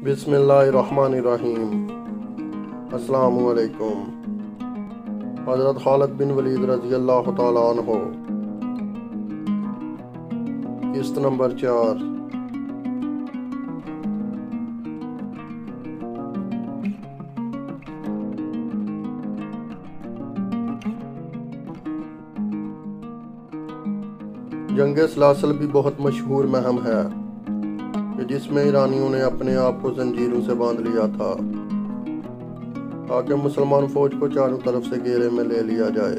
بسم اللہ الرحمن الرحیم۔ السلام علیکم۔ حضرت خالد بن ولید رضی اللہ تعالیٰ عنہ، قسط نمبر 4۔ جنگ سلاسل بھی بہت مشہور مہم ہے کہ جس میں ایرانیوں نے اپنے آپ کو زنجیروں سے باندھ لیا تھا تاکہ مسلمان فوج کو چاروں طرف سے گھیرے میں لے لیا جائے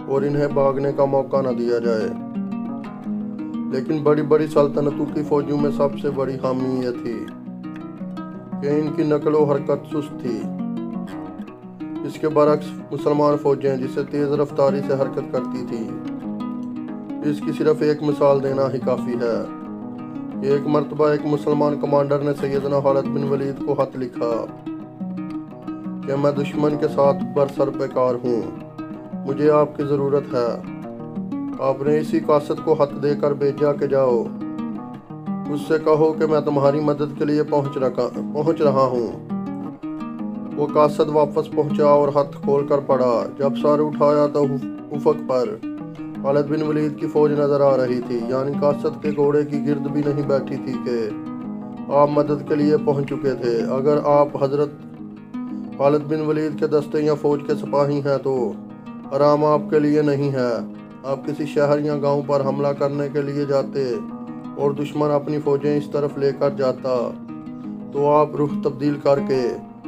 اور انہیں بھاگنے کا موقع نہ دیا جائے۔ لیکن بڑی بڑی سلطنتوں کی فوجوں میں سب سے بڑی خامی یہ تھی کہ ان کی نقل و حرکت سست تھی۔ اس کے برعکس مسلمان فوجیں جسے تیز رفتاری سے حرکت کرتی تھی، اس کی صرف ایک مثال دینا ہی کافی ہے۔ ایک مرتبہ ایک مسلمان کمانڈر نے سیدنا خالد بن ولید کو خط لکھا کہ میں دشمن کے ساتھ برسر پیکار ہوں، مجھے آپ کی ضرورت ہے۔ آپ نے اسی قاصد کو خط دے کر بھیجا کہ جاؤ، اس سے کہو کہ میں تمہاری مدد کے لیے پہنچ رہا ہوں۔ وہ قاصد واپس پہنچا اور خط کھول کر پڑھا۔ جب سر اٹھایا تو افق پر خالد بن ولید کی فوج نظر آ رہی تھی، یعنی قاصد کے گھوڑے کی گرد بھی نہیں بیٹھی تھی کہ آپ مدد کے لیے پہنچ چکے تھے۔ اگر آپ حضرت خالد بن ولید کے دستے یا فوج کے سپاہی ہیں تو آرام آپ کے لیے نہیں ہے۔ آپ کسی شہر یا گاؤں پر حملہ کرنے کے لیے جاتے اور دشمن اپنی فوجیں اس طرف لے کر جاتا تو آپ رخ تبدیل کر کے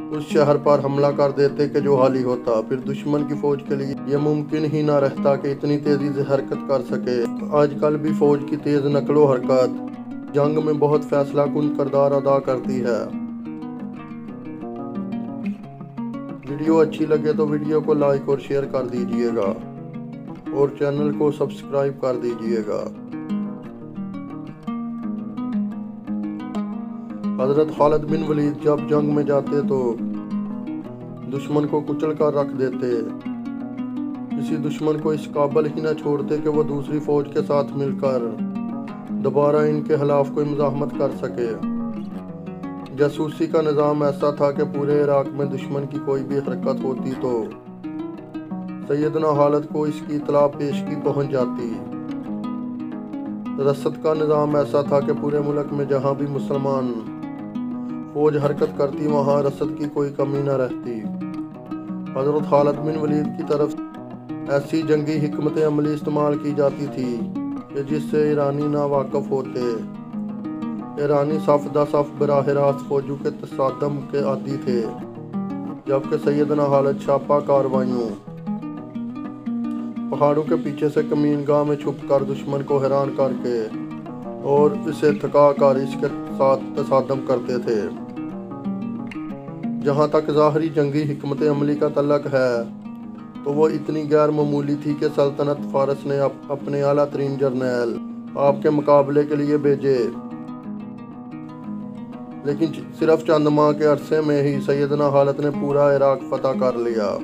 اس شہر پر حملہ کر دیتے کہ جو حالی ہوتا۔ پھر دشمن کی فوج کے لیے یہ ممکن ہی نہ رہتا کہ اتنی تیزی سے حرکت کر سکے۔ آج کل بھی فوج کی تیز نقل و حرکت جنگ میں بہت فیصلہ کن کردار ادا کرتی ہے۔ ویڈیو اچھی لگے تو ویڈیو کو لائک اور شیئر کر دیجئے گا اور چینل کو سبسکرائب کر دیجئے گا۔ حضرت خالد بن ولید جب جنگ میں جاتے تو دشمن کو کچل کر رکھ دیتے، کسی دشمن کو اس قابل ہی نہ چھوڑتے کہ وہ دوسری فوج کے ساتھ مل کر دوبارہ ان کے خلاف کوئی مزاحمت کر سکے۔ جاسوسی کا نظام ایسا تھا کہ پورے عراق میں دشمن کی کوئی بھی حرکت ہوتی تو سیدنا خالد کو اس کی اطلاع پیشگی پہنچ جاتی۔ رسد کا نظام ایسا تھا کہ پورے ملک میں جہاں بھی مسلمان فوج حرکت کرتی وہاں رسد کی کوئی کمی نہ رہتی۔ حضرت خالد بن ولید کی طرف ایسی جنگی حکمت عملی استعمال کی جاتی تھی کہ جس سے ایرانی نا واقف ہوتے۔ ایرانی صف دہ صف براہ راست فوجوں کے تصادم کے عادی تھے، جبکہ سیدنا خالد چھاپہ کاروائیوں، پہاڑوں کے پیچھے سے کمین گاہ میں چھپ کر دشمن کو حیران کر کے اور اسے تھکا کر اس کے ساتھ تصادم کرتے تھے۔ جہاں تک ظاہری جنگی حکمت عملی کا تعلق ہے تو وہ اتنی غیر معمولی تھی کہ سلطنت فارس نے اپنے اعلیٰ ترین جرنیل آپ کے مقابلے کے لیے بھیجے، لیکن صرف چند ماہ کے عرصے میں ہی سیدنا خالد نے پورا عراق فتح کر لیا۔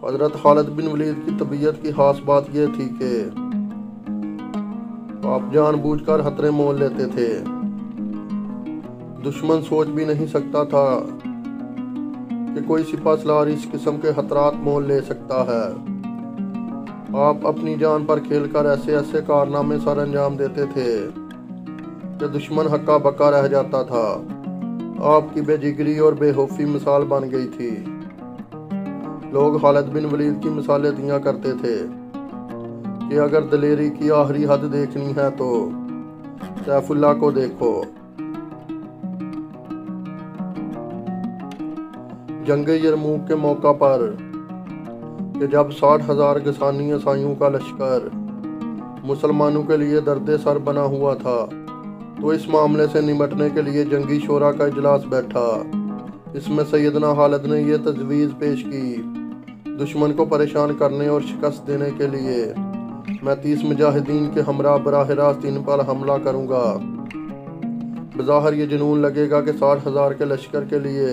حضرت خالد بن ولید کی طبیعت کی خاص بات یہ تھی کہ آپ جان بوجھ کر خطرے مول لیتے تھے۔ دشمن سوچ بھی نہیں سکتا تھا کہ کوئی سپہ سالار اس قسم کے خطرات مول لے سکتا ہے۔ آپ اپنی جان پر کھیل کر ایسے کارنامے سر انجام دیتے تھے کہ دشمن ہکا بکا رہ جاتا تھا۔ آپ کی بے جگری اور بے خوفی مثال بن گئی تھی۔ لوگ خالد بن ولید کی مثالیں دیا کرتے تھے کہ اگر دلیری کی آخری حد دیکھنی ہے تو سیف اللہ کو دیکھو۔ جنگ یرموک کے موقع پر کہ جب 60,000 غسانی عیسائیوں کا لشکر مسلمانوں کے لیے درد سر بنا ہوا تھا تو اس معاملے سے نمٹنے کے لیے جنگی شورا کا اجلاس بیٹھا۔ اس میں سیدنا خالد نے یہ تجویز پیش کی دشمن کو پریشان کرنے اور شکست دینے کے لیے میں 30 مجاہدین کے ہمراہ براہ راست ان پر حملہ کروں گا۔ بظاہر یہ جنون لگے گا کہ 60,000 کے لشکر کے لیے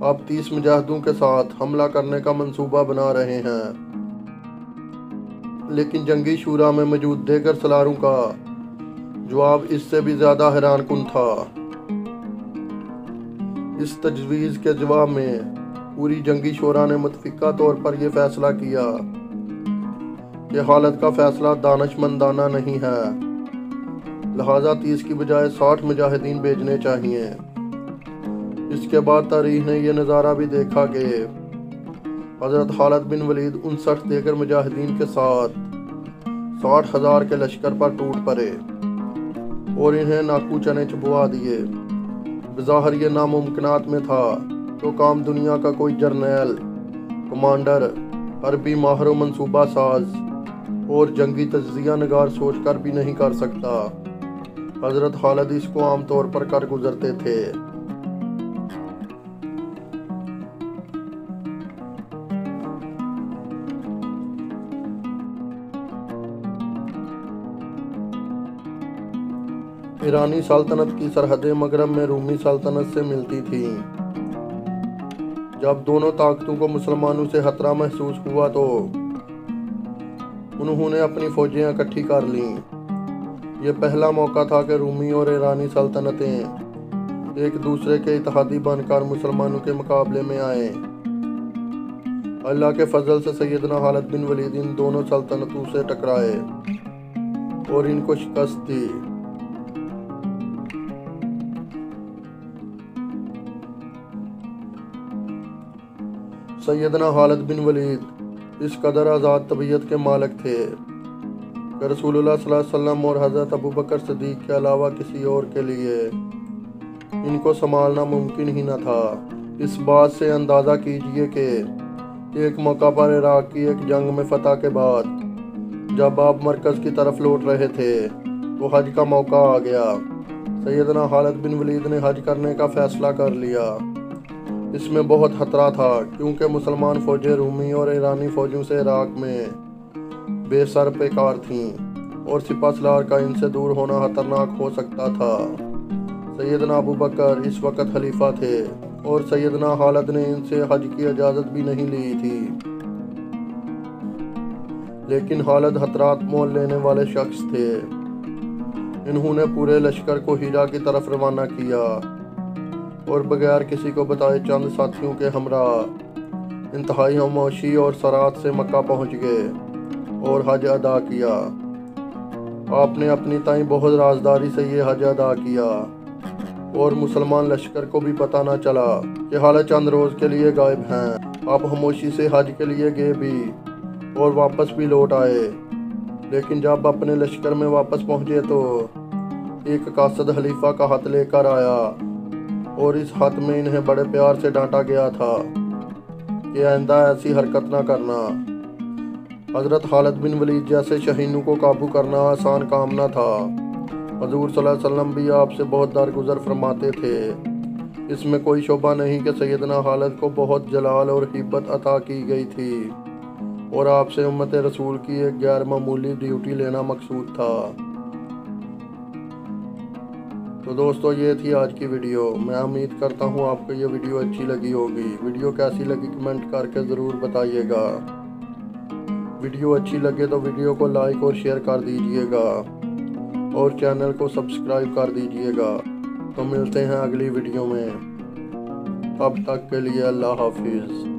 آپ 30 مجاہدوں کے ساتھ حملہ کرنے کا منصوبہ بنا رہے ہیں، لیکن جنگی شورا میں موجود دیگر سالاروں کا جواب اس سے بھی زیادہ حیران کن تھا۔ اس تجویز کے جواب میں پوری جنگی شورا نے متفقہ طور پر یہ فیصلہ کیا کہ حالت کا فیصلہ دانشمندانہ نہیں ہے، لہٰذا 30 کی بجائے 60 مجاہدین بھیجنے چاہیے۔ اس کے بعد تاریخ نے یہ نظارہ بھی دیکھا کہ حضرت خالد بن ولید 59 دیگر مجاہدین کے ساتھ 60,000 کے لشکر پر ٹوٹ پڑے اور انہیں ناکو چنے چبوا دیے۔ بظاہر یہ ناممکنات میں تھا تو کام دنیا کا کوئی جرنیل، کمانڈر، حربی ماہر و منصوبہ ساز اور جنگی تجزیہ نگار سوچ کر بھی نہیں کر سکتا۔ حضرت خالد اس کو عام طور پر کر گزرتے تھے۔ ایرانی سلطنت کی سرحدیں مغرب میں رومی سلطنت سے ملتی تھیں۔ جب دونوں طاقتوں کو مسلمانوں سے خطرہ محسوس ہوا تو انہوں نے اپنی فوجیں اکٹھی کر لیں۔ یہ پہلا موقع تھا کہ رومی اور ایرانی سلطنتیں ایک دوسرے کے اتحادی بن کر مسلمانوں کے مقابلے میں آئیں۔ اللہ کے فضل سے سیدنا خالد بن ولید ان دونوں سلطنتوں سے ٹکرائے اور ان کو شکست دی۔ سیدنا خالد بن ولید اس قدر آزاد طبیعت کے مالک تھے کہ رسول اللہ صلی اللہ علیہ وسلم اور حضرت ابوبکر صدیق کے علاوہ کسی اور کے لیے ان کو سنبھالنا ممکن ہی نہ تھا۔ اس بات سے اندازہ کیجئے کہ ایک موقع پر عراق کی ایک جنگ میں فتح کے بعد جب آپ مرکز کی طرف لوٹ رہے تھے تو حج کا موقع آ گیا۔ سیدنا خالد بن ولید نے حج کرنے کا فیصلہ کر لیا۔ اس میں بہت خطرہ تھا کیونکہ مسلمان فوجیں رومی اور ایرانی فوجوں سے عراق میں بے سر پیکار تھیں اور سپہ سالار کا ان سے دور ہونا خطرناک ہو سکتا تھا۔ سیدنا ابوبکر اس وقت خلیفہ تھے اور سیدنا خالد نے ان سے حج کی اجازت بھی نہیں لی تھی، لیکن خالد خطرات مول لینے والے شخص تھے۔ انہوں نے پورے لشکر کو ہیرا کی طرف روانہ کیا اور بغیر کسی کو بتائے چند ساتھیوں کے ہمراہ انتہائی خاموشی اور سرعت سے مکہ پہنچ گئے اور حج ادا کیا۔ آپ نے اپنی تائیں بہت رازداری سے یہ حج ادا کیا اور مسلمان لشکر کو بھی پتہ نہ چلا کہ حالت چند روز کے لیے غائب ہیں۔ آپ خاموشی سے حج کے لیے گئے بھی اور واپس بھی لوٹ آئے، لیکن جب اپنے لشکر میں واپس پہنچے تو ایک قاصد خلیفہ کا خط لے کر آیا اور اس خط میں انہیں بڑے پیار سے ڈانٹا گیا تھا کہ آئندہ ایسی حرکت نہ کرنا۔ حضرت خالد بن ولید جیسے شہینوں کو قابو کرنا آسان کام نہ تھا۔ حضور صلی اللہ علیہ وسلم بھی آپ سے بہت درگزر فرماتے تھے۔ اس میں کوئی شبہ نہیں کہ سیدنا خالد کو بہت جلال اور ہیبت عطا کی گئی تھی اور آپ سے امت رسول کی ایک غیر معمولی ڈیوٹی لینا مقصود تھا۔ تو دوستو یہ تھی آج کی ویڈیو۔ میں امید کرتا ہوں آپ کو یہ ویڈیو اچھی لگی ہوگی۔ ویڈیو کیسی لگی کمنٹ کر کے ضرور بتائیے گا۔ ویڈیو اچھی لگے تو ویڈیو کو لائک اور شیئر کر دیجئے گا اور چینل کو سبسکرائب کر دیجئے گا۔ تو ملتے ہیں اگلی ویڈیو میں، تب تک کے لیے اللہ حافظ۔